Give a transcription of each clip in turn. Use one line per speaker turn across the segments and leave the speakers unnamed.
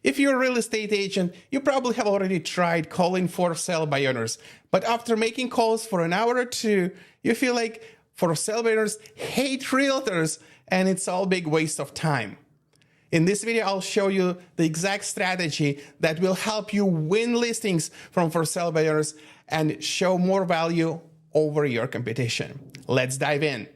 If you're a real estate agent, you probably have already tried calling for sale by owners, but after making calls for an hour or two, you feel like for sale by owners hate realtors and it's all a big waste of time. In this video, I'll show you the exact strategy that will help you win listings from for sale by owners and show more value over your competition. Let's dive in.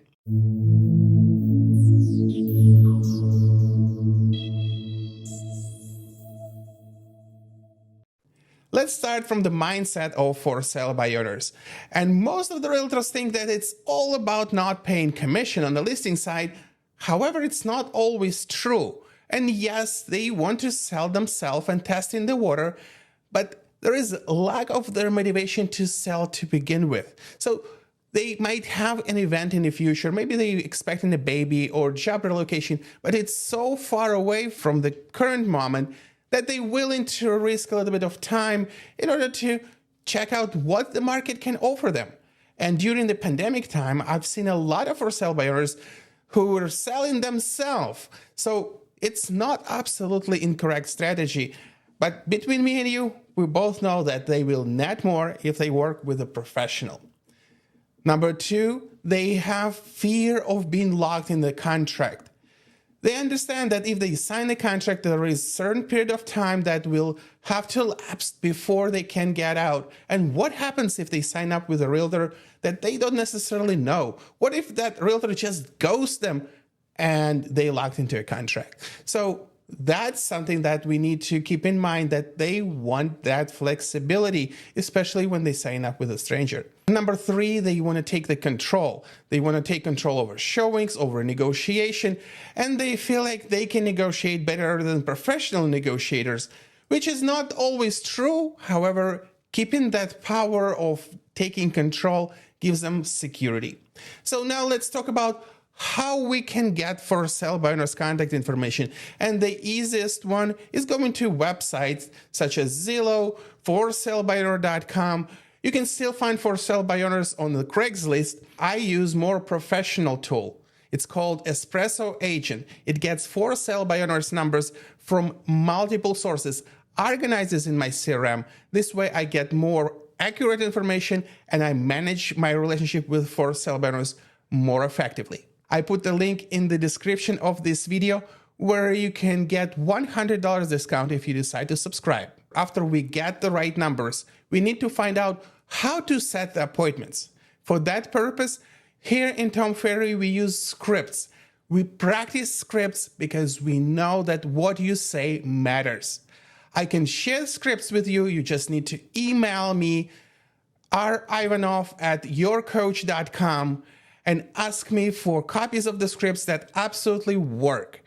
Let's start from the mindset of for sale by owners. And most of the realtors think that it's all about not paying commission on the listing side. However, it's not always true. And yes, they want to sell themselves and test in the water, but there is a lack of their motivation to sell to begin with. So they might have an event in the future, maybe they're expecting a baby or job relocation, but it's so far away from the current moment that they're willing to risk a little bit of time in order to check out what the market can offer them. And during the pandemic time, I've seen a lot of for sale by owners who were selling themselves. So it's not absolutely incorrect strategy, but between me and you, we both know that they will net more if they work with a professional. Number two, they have fear of being locked in the contract. They understand that if they sign the contract, there is a certain period of time that will have to lapse before they can get out. And what happens if they sign up with a realtor that they don't necessarily know? What if that realtor just ghosts them and they locked into a contract? So that's something that we need to keep in mind, that they want that flexibility, especially when they sign up with a stranger. Number three, they want to take the control. They want to take control over showings, over negotiation, and they feel like they can negotiate better than professional negotiators, which is not always true. However, keeping that power of taking control gives them security. So now let's talk about how we can get for sale by owners contact information. And the easiest one is going to websites such as Zillow, ForSaleByOwner.com. You can still find for sale by owners on the Craigslist. I use more professional tool. It's called Espresso Agent. It gets for sale by owners numbers from multiple sources, organizes in my CRM. This way I get more accurate information and I manage my relationship with for sale by owners more effectively. I put the link in the description of this video where you can get $100 discount if you decide to subscribe. After we get the right numbers, we need to find out how to set the appointments. For that purpose, here in Tom Ferry, we use scripts. We practice scripts because we know that what you say matters. I can share scripts with you. You just need to email me, rivanov@yourcoach.com, and ask me for copies of the scripts that absolutely work.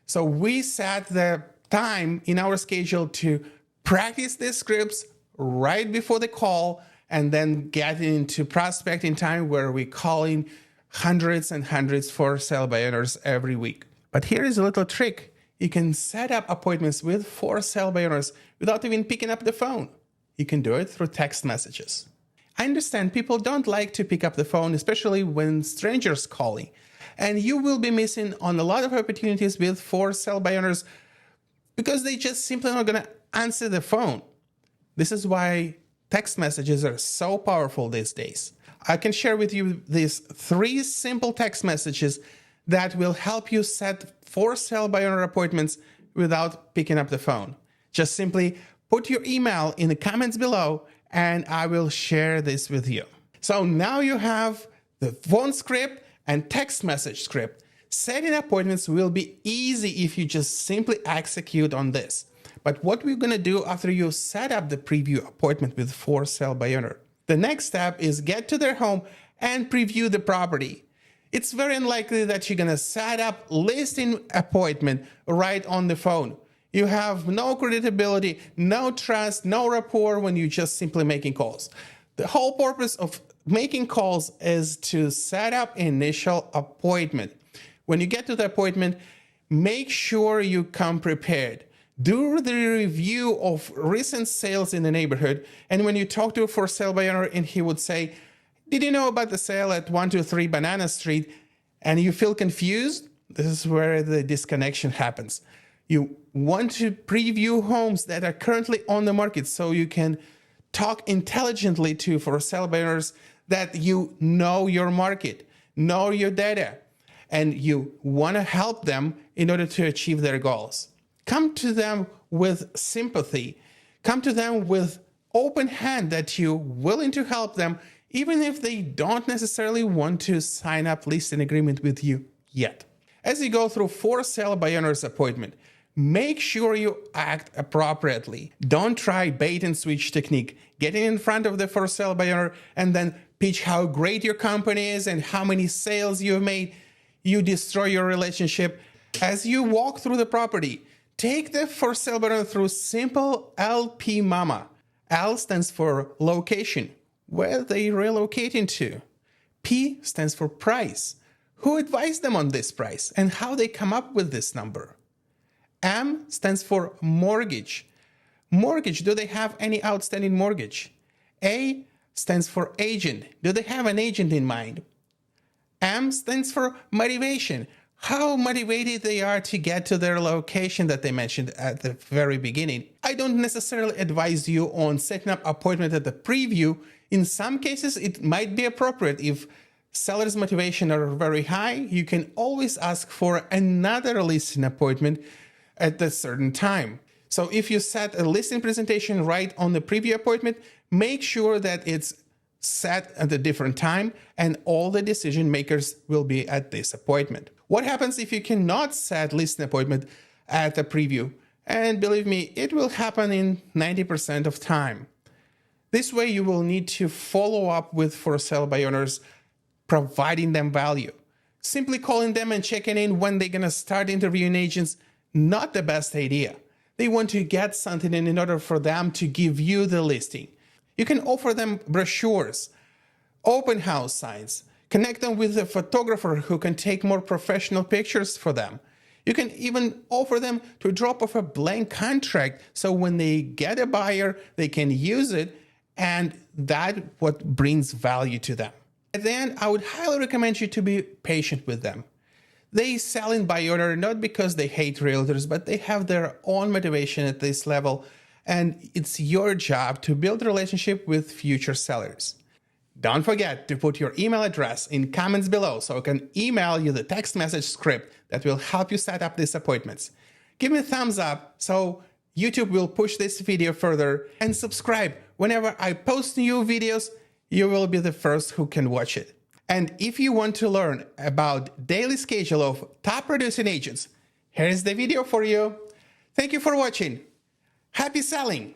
So we set the time in our schedule to practice the scripts right before the call and then get into prospecting time where we call in hundreds and hundreds for sale by owners every week. But here is a little trick. You can set up appointments with for sale by owners without even picking up the phone. You can do it through text messages. I understand people don't like to pick up the phone, especially when strangers calling, and you will be missing on a lot of opportunities with for sale by owners because they just simply not going to answer the phone. This is why text messages are so powerful these days. I can share with you these 3 simple text messages that will help you set for sale by owner appointments without picking up the phone. Just simply put your email in the comments below and I will share this with you. So now you have the phone script and text message script. Setting appointments will be easy if you just simply execute on this. But what we're going to do after you set up the preview appointment with for sale by owner, the next step is get to their home and preview the property. It's very unlikely that you're going to set up listing appointment right on the phone. You have no credibility, no trust, no rapport when you're just simply making calls. The whole purpose of making calls is to set up initial appointment. When you get to the appointment, make sure you come prepared. Do the review of recent sales in the neighborhood. And when you talk to a for sale by owner and he would say, did you know about the sale at 123 Banana Street? And you feel confused, this is where the disconnection happens. You want to preview homes that are currently on the market so you can talk intelligently to for sale by owners that you know your market, know your data, and you want to help them in order to achieve their goals. Come to them with sympathy. Come to them with open hand that you're willing to help them, even if they don't necessarily want to sign up listing agreement with you yet. As you go through for sale by owner's appointment, make sure you act appropriately. Don't try bait and switch technique, getting in front of the for sale by owner and then pitch how great your company is and how many sales you've made. You destroy your relationship. As you walk through the property, take the for sale by owner through simple LPMAMA. L stands for location, where they relocating to. P stands for price. Who advised them on this price and how they come up with this number? M stands for mortgage. Mortgage, do they have any outstanding mortgage? A stands for agent. Do they have an agent in mind? M stands for motivation. How motivated they are to get to their location that they mentioned at the very beginning. I don't necessarily advise you on setting up appointment at the preview. In some cases, it might be appropriate. If sellers' motivation are very high, you can always ask for another listing appointment at a certain time. So if you set a listing presentation right on the preview appointment, make sure that it's set at a different time and all the decision makers will be at this appointment. What happens if you cannot set listing appointment at the preview? And believe me, it will happen in 90% of time. This way you will need to follow up with for sale by owners, providing them value. Simply calling them and checking in when they're going to start interviewing agents, not the best idea. They want to get something in order for them to give you the listing. You can offer them brochures, open house signs, connect them with a photographer who can take more professional pictures for them. You can even offer them to drop off a blank contract so when they get a buyer, they can use it, and that's what brings value to them. At the end, I would highly recommend you to be patient with them. They sell in by order not because they hate realtors, but they have their own motivation at this level, and it's your job to build a relationship with future sellers. Don't forget to put your email address in comments below so I can email you the text message script that will help you set up these appointments. Give me a thumbs up so YouTube will push this video further, and subscribe. Whenever I post new videos, you will be the first who can watch it. And if you want to learn about daily schedule of top producing agents, here is the video for you. Thank you for watching. Happy selling!